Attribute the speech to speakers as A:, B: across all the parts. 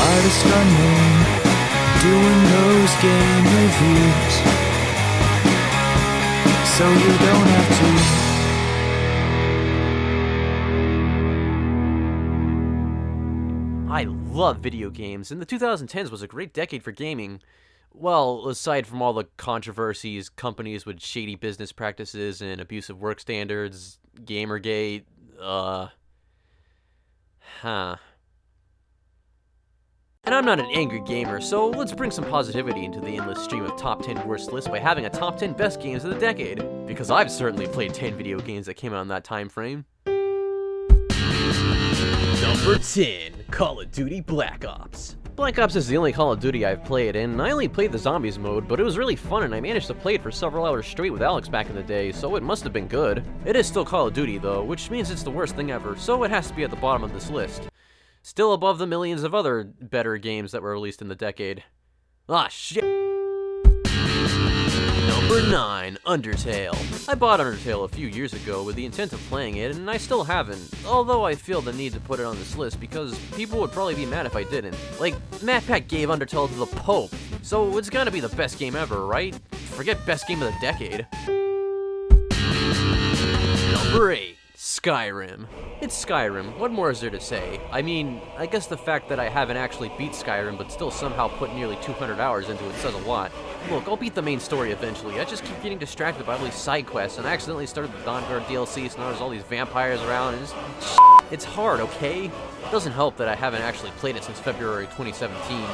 A: Artistunknown, doing those game reviews, so you don't have
B: to. I love video games, and the 2010s was a great decade for gaming. Well, aside from all the controversies, companies with shady business practices and abusive work standards, Gamergate, And I'm not an angry gamer, so let's bring some positivity into the endless stream of top 10 worst lists by having a top 10 best games of the decade. Because I've certainly played 10 video games that came out in that time frame. Number 10, Call of Duty Black Ops. Black Ops is the only Call of Duty I've played, and I only played the Zombies mode, but it was really fun and I managed to play it for several hours straight with Alex back in the day, so it must have been good. It is still Call of Duty though, which means it's the worst thing ever, so it has to be at the bottom of this list. Still above the millions of other better games that were released in the decade. Ah, shit. Number 9, Undertale. I bought Undertale a few years ago with the intent of playing it, and I still haven't, although I feel the need to put it on this list because people would probably be mad if I didn't. Like, MatPat gave Undertale to the Pope, so it's gotta be the best game ever, right? Forget best game of the decade. Number 8. Skyrim. It's Skyrim, what more is there to say? I mean, I guess the fact that I haven't actually beat Skyrim but still somehow put nearly 200 hours into it says a lot. Look, I'll beat the main story eventually, I just keep getting distracted by all these side quests and I accidentally started the Dawnguard DLC, so now there's all these vampires around and it's hard, okay? It doesn't help that I haven't actually played it since February 2017.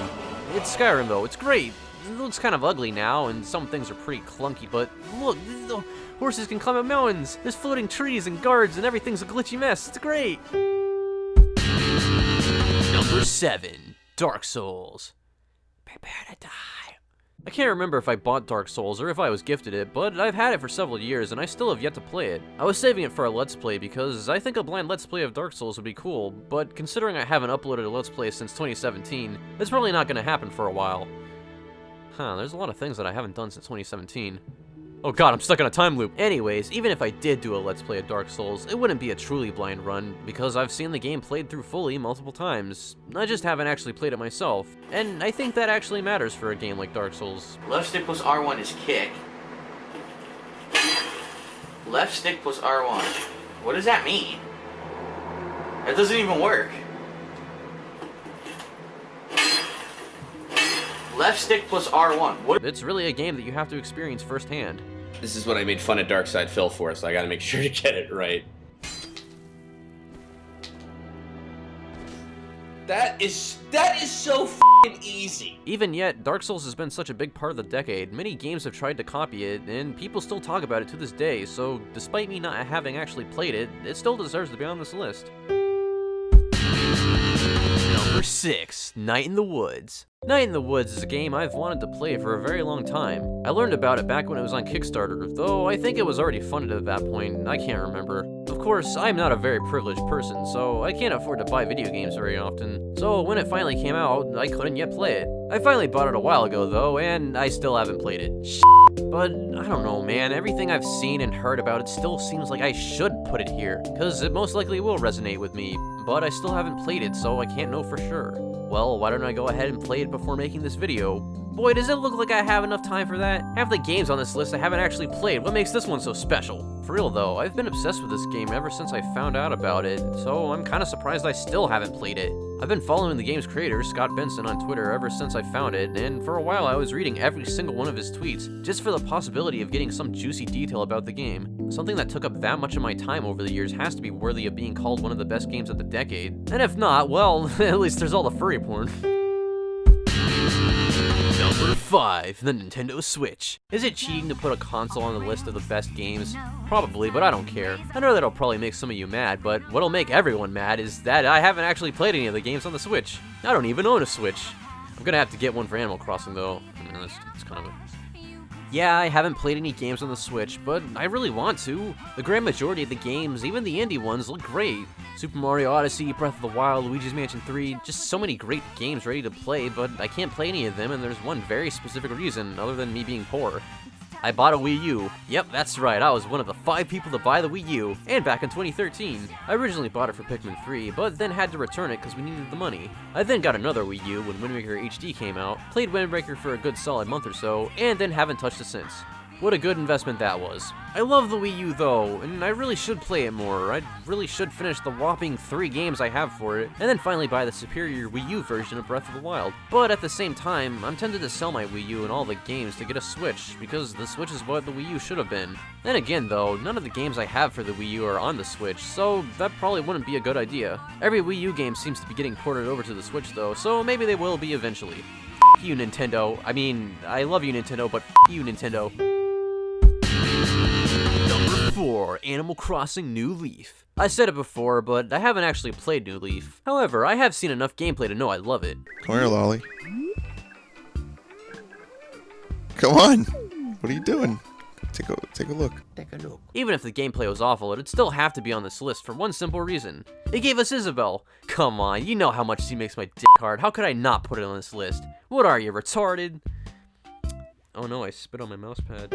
B: It's Skyrim though, it's great. It looks kind of ugly now, and some things are pretty clunky, but look, the horses can climb up mountains, there's floating trees and guards, and everything's a glitchy mess. It's great! Number 7, Dark Souls. Prepare to die. I can't remember if I bought Dark Souls or if I was gifted it, but I've had it for several years and I still have yet to play it. I was saving it for a Let's Play because I think a blind Let's Play of Dark Souls would be cool, but considering I haven't uploaded a Let's Play since 2017, it's probably not going to happen for a while. There's a lot of things that I haven't done since 2017. Oh god, I'm stuck in a time loop. Anyways, even if I did do a Let's Play of Dark Souls, it wouldn't be a truly blind run, because I've seen the game played through fully multiple times. I just haven't actually played it myself, and I think that actually matters for a game like Dark Souls.
C: Left stick plus R1 is kick. Left stick plus R1. What does that mean? That doesn't even work. Left stick plus R1. What?
B: It's really a game that you have to experience firsthand.
D: This is what I made fun of Darkside Phil for, so I gotta make sure to get it right. That is so f***ing easy.
B: Even yet, Dark Souls has been such a big part of the decade. Many games have tried to copy it, and people still talk about it to this day, so despite me not having actually played it, it still deserves to be on this list. Number 6, Night in the Woods. Night in the Woods is a game I've wanted to play for a very long time. I learned about it back when it was on Kickstarter, though I think it was already funded at that point, I can't remember. Of course, I'm not a very privileged person, so I can't afford to buy video games very often. So when it finally came out, I couldn't yet play it. I finally bought it a while ago though, and I still haven't played it. But I don't know, man, everything I've seen and heard about it still seems like I should put it here, cause it most likely will resonate with me, but I still haven't played it, so I can't know for sure. Well, why don't I go ahead and play it before making this video? Boy, does it look like I have enough time for that. Half the games on this list I haven't actually played. What makes this one so special? For real though, I've been obsessed with this game ever since I found out about it, so I'm kinda surprised I still haven't played it. I've been following the game's creator, Scott Benson, on Twitter ever since I found it, and for a while I was reading every single one of his tweets, just for the possibility of getting some juicy detail about the game. Something that took up that much of my time over the years has to be worthy of being called one of the best games of the decade. And if not, well, at least there's all the furry porn. Number 5, the Nintendo Switch. Is it cheating to put a console on the list of the best games? Probably, but I don't care. I know that'll probably make some of you mad, but what'll make everyone mad is that I haven't actually played any of the games on the Switch. I don't even own a Switch. I'm gonna have to get one for Animal Crossing though. That's kind of a... Yeah, I haven't played any games on the Switch, but I really want to. The grand majority of the games, even the indie ones, look great. Super Mario Odyssey, Breath of the Wild, Luigi's Mansion 3, just so many great games ready to play, but I can't play any of them, and there's one very specific reason, other than me being poor. I bought a Wii U. Yep, that's right, I was one of the 5 people to buy the Wii U, and back in 2013. I originally bought it for Pikmin 3, but then had to return it because we needed the money. I then got another Wii U when Wind Waker HD came out, played Wind Waker for a good solid month or so, and then haven't touched it since. What a good investment that was. I love the Wii U though, and I really should play it more. I really should finish the whopping 3 games I have for it, and then finally buy the superior Wii U version of Breath of the Wild. But at the same time, I'm tempted to sell my Wii U and all the games to get a Switch, because the Switch is what the Wii U should have been. Then again though, none of the games I have for the Wii U are on the Switch, so that probably wouldn't be a good idea. Every Wii U game seems to be getting ported over to the Switch though, so maybe they will be eventually. F you Nintendo. I mean, I love you Nintendo, but f you Nintendo. Number 4, Animal Crossing New Leaf. I said it before, but I haven't actually played New Leaf. However, I have seen enough gameplay to know I love it.
E: Come here, Lolly. Come on. What are you doing? Take a look.
B: Even if the gameplay was awful, it'd still have to be on this list for one simple reason. It gave us Isabelle. Come on, you know how much she makes my dick hard. How could I not put it on this list? What are you, retarded? Oh no, I spit on my mousepad.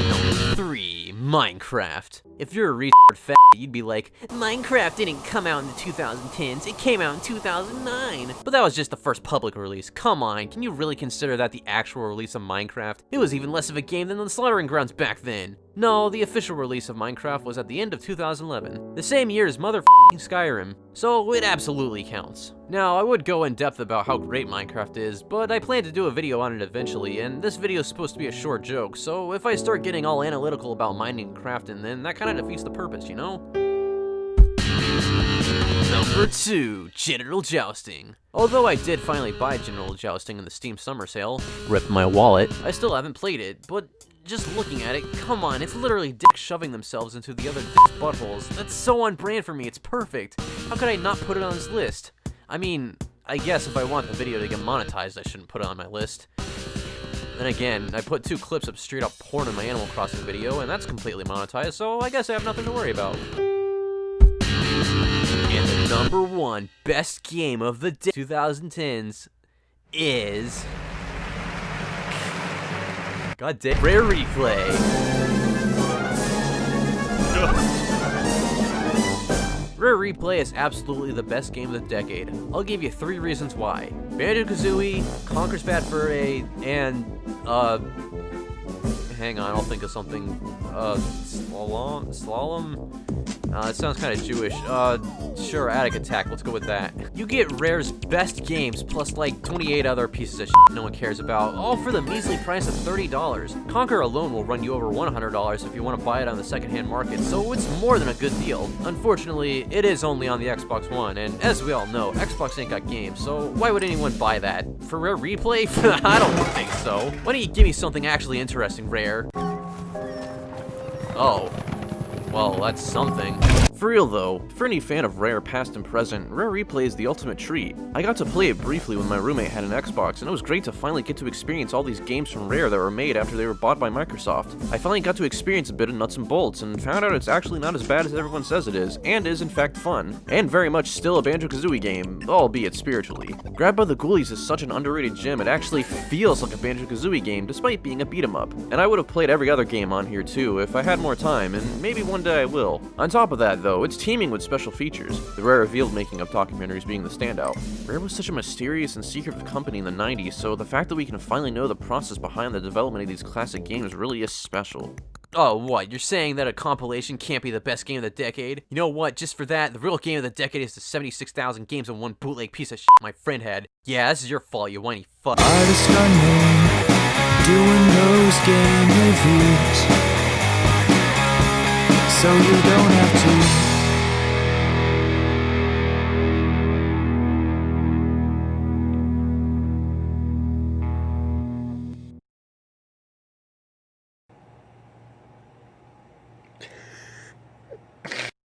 B: Number 3, Minecraft. If you're a retard fat, you'd be like, Minecraft didn't come out in the 2010s, it came out in 2009. But that was just the first public release. Come on, can you really consider that the actual release of Minecraft? It was even less of a game than the Slaughtering Grounds back then. No, the official release of Minecraft was at the end of 2011, the same year as motherfucking Skyrim, so it absolutely counts. Now, I would go in depth about how great Minecraft is, but I plan to do a video on it eventually, and this video is supposed to be a short joke, so if I start getting all analytical about mining and crafting, then that kinda defeats the purpose, you know? Number 2, Genital Jousting. Although I did finally buy Genital Jousting in the Steam Summer Sale, rip my wallet, I still haven't played it, but just looking at it, come on, it's literally dicks shoving themselves into the other dicks' buttholes. That's so on brand for me, it's perfect. How could I not put it on this list? I mean, I guess if I want the video to get monetized, I shouldn't put it on my list. Then again, I put 2 clips of straight up porn in my Animal Crossing video, and that's completely monetized, so I guess I have nothing to worry about. And the number 1 best game of the 2010s is... God damn, Rare Replay. Rare Replay is absolutely the best game of the decade. I'll give you 3 reasons why. Banjo-Kazooie, Conker's Bad Fur Day, and, hang on, I'll think of something. Slalom? It sounds kind of Jewish. Sure, Attic Attack, let's go with that. You get Rare's best games, plus like 28 other pieces of shit no one cares about, all for the measly price of $30. Conker alone will run you over $100 if you want to buy it on the secondhand market, so it's more than a good deal. Unfortunately, it is only on the Xbox One, and as we all know, Xbox ain't got games, so why would anyone buy that? For Rare Replay? I don't think so. Why don't you give me something actually interesting, Rare? Oh. Well, that's something. For real though, for any fan of Rare past and present, Rare Replay is the ultimate treat. I got to play it briefly when my roommate had an Xbox, and it was great to finally get to experience all these games from Rare that were made after they were bought by Microsoft. I finally got to experience a bit of nuts and bolts, and found out it's actually not as bad as everyone says it is, and is in fact fun. And very much still a Banjo-Kazooie game, albeit spiritually. Grabbed by the Ghoulies is such an underrated gem, it actually feels like a Banjo-Kazooie game despite being a beat-em-up. And I would have played every other game on here too if I had more time, and maybe one day I will. On top of that though, it's teeming with special features, the Rare revealed making of documentaries being the standout. Rare was such a mysterious and secretive company in the 90s, so the fact that we can finally know the process behind the development of these classic games really is special. Oh, what? You're saying that a compilation can't be the best game of the decade? You know what? Just for that, the real game of the decade is the 76,000 games in one bootleg piece of shit my friend had. Yeah, this is your fault, you whiny fuck.
A: Artistunknown, doing those game reviews, so you don't have to